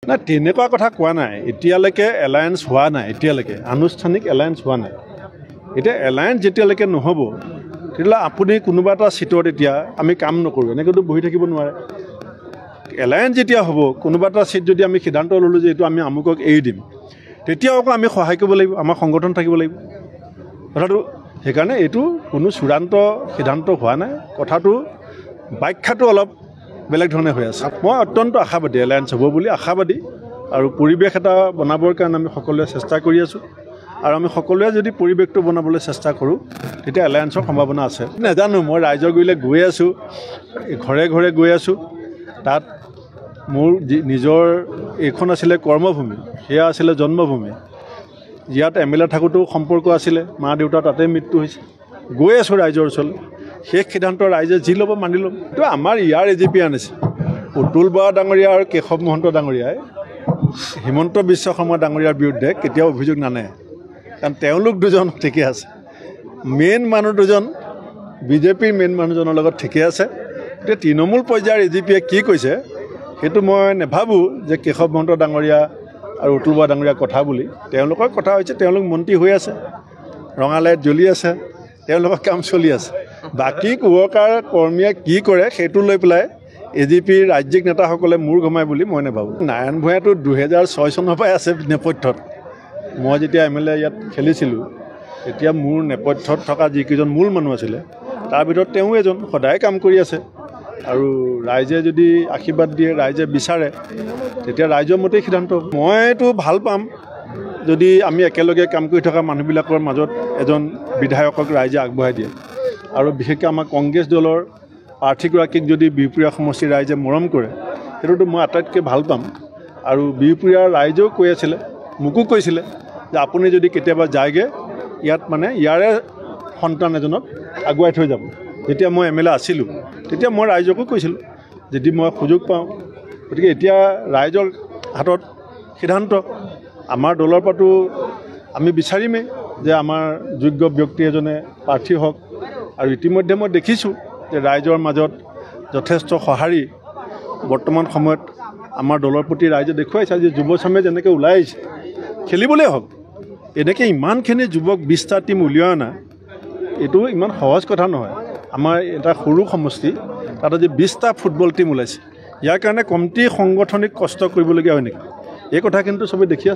না তেনেকুৱা কথা কোৱা নাই এতিয়ালৈকে এলায়েন্স হোৱা নাই এতিয়ালৈকে আনুষ্ঠানিক এলায়েন্স হোৱা নাই এটা এলায়েন্স যেতিয়ালৈকে নহব তেতিয়ালে আপুনি কোনোবা এটা সিটত এতিয়া আমি কাম নকৰো এনেকৈতো বহি থাকিব নোৱাৰে এলায়েন্স যেতিয়া হ'ব কোনোবা এটা সিট যদি আমি সিদ্ধান্ত ললো যে এটো আমি আমুকক এৰি দিম তেতিয়াও আমি সহায় কৰিব লাগিব আমাৰ সংগঠন থাকিব লাগিব কথাটো সেইকাৰণে এটো কোনো চূড়ান্ত সিদ্ধান্ত হোৱা নাই কথাটো ব্যাখ্যাটো অলপ বেলেগ ধৰণে হৈ আছে মই অত্যন্ত আশাবাদী এলায়েন্স হ'ব বুলি আশাবাদী আৰু পৰিবেশ এটা বনাবৰ কাৰণে আমি সকলোৱে চেষ্টা কৰি আছো আৰু আমি সকলোৱে যদি পৰিবেশটো বনাবলৈ চেষ্টা কৰো তেতিয়া এলায়েন্সৰ সম্ভাৱনা আছে নাজানো মই ৰাইজৰ গইলে গৈ আছো ঘৰে ঘৰে গৈ আছো তাত মোৰ নিজৰ এখন আছিল কৰ্মভূমি হেয়া আছিল জন্মভূমি ইয়াত এমএলএ থাকোতো সম্পৰ্ক আছিল মা দেউতা তাতে মৃত্যু হৈছে গৈ আছো ৰাইজৰ ওচৰলৈ শেষ সিদ্ধান্ত ৰাইজে যি ল'ব মানি ল'ম তো আমাৰ ইয়াৰ এজিপি আনিছে উতুল বৰা ডাঙৰীয়া আৰু কেশৱ মহন্ত ডাঙৰীয়াই হিমন্ত বিশ্ব শৰ্মা ডাঙৰীয়াৰ বিৰুদ্ধে কেতিয়াও অভিযোগ নানে কাৰণ তেওঁলোক দুজন ঠিকে আছে মেইন মানুহ দুজন বিজেপিৰ মেইন মানুহজনৰ লগত ঠিকে আছে এতিয়া তৃণমূল পৰ্যায়ৰ এজিপিয়ে কি কৈছে সেইটো মই নেভাবো যে কেশৱ মহন্ত ডাঙৰীয়া আৰু উতুল বৰা ডাঙৰীয়াৰ কথা বুলি তেওঁলোকৰ কথা হৈছে তেওঁলোক মন্ত্ৰী হৈ আছে ৰঙালাইত জ্বলি আছে তেওঁলোকৰ কাম চলি আছে বাকি কুৱকাৰ কৰ্মীয়ে কি কৰে সেইটো লৈ পেলাই এজিপিৰ ৰাজ্যিক নেতাসকলে মূৰ ঘমাই বুলি মই নেভাবো নাৰায়ণ ভূঞাটো 2006 চনৰ পৰাই আছে নেপথ্যত মই যেতিয়া এমএলএ ইয়াত খেলিছিলোঁ তেতিয়া মোৰ নেপথ্যত থকা যিকেইজন মূল মানুহ আছিলে তাৰ ভিতৰত তেওঁ এজন সদায় কাম কৰি আছে আৰু ৰাইজে যদি আশীৰ্বাদ দিয়ে ৰাইজে বিচাৰে তেতিয়া ৰাইজৰ মতেই সিদ্ধান্ত মইতো ভাল পাম যদি আমি একেলগে কাম কৰি থকা মানুহবিলাকৰ মাজত এজন বিধায়কক ৰাইজে আগবঢ়াই দিয়ে আৰু বিশেষকৈ আমাৰ কংগ্ৰেছ দলৰ প্ৰাৰ্থীগৰাকীক যদি বিহপুৰীয়া সমষ্টিৰ ৰাইজে মৰম কৰে সেইটোতো মই আটাইতকৈ ভাল পাম আৰু বিহপুৰীয়াৰ ৰাইজেও কৈ আছিলে মোকো কৈছিলে যে আপুনি যদি কেতিয়াবা যায়গৈ ইয়াত মানে ইয়াৰে সন্তান এজনক আগুৱাই থৈ যাব যেতিয়া মই এমএলএ আছিলোঁ তেতিয়া মই ৰাইজকো কৈছিলোঁ যদি মই সুযোগ পাওঁ গতিকে এতিয়া ৰাইজৰ হাতত সিদ্ধান্ত আমাৰ দলৰ পৰাটো আমি বিচাৰিমেই যে আমাৰ যোগ্য ব্যক্তি এজনে প্ৰাৰ্থী হওক আৰু ইতিমধ্যে মই দেখিছোঁ যে ৰাইজৰ মাজত যথেষ্ট সঁহাৰি বৰ্তমান সময়ত আমাৰ দলৰ প্ৰতি ৰাইজে দেখুৱাইছে যে যুৱচামে যেনেকৈ ওলাই আহিছে খেলিবলৈ হওক এনেকৈ ইমানখিনি যুৱক 20টা টিম উলিয়াই অনা এইটো ইমান সহজ কথা নহয় আমাৰ এটা সৰু সমষ্টি তাত আজি 20টা ফুটবল টিম ওলাইছে ইয়াৰ কাৰণে কমটি সাংগঠনিক কষ্ট কৰিবলগীয়া হয় নেকি এই কথা কিন্তু চবেই দেখি আছে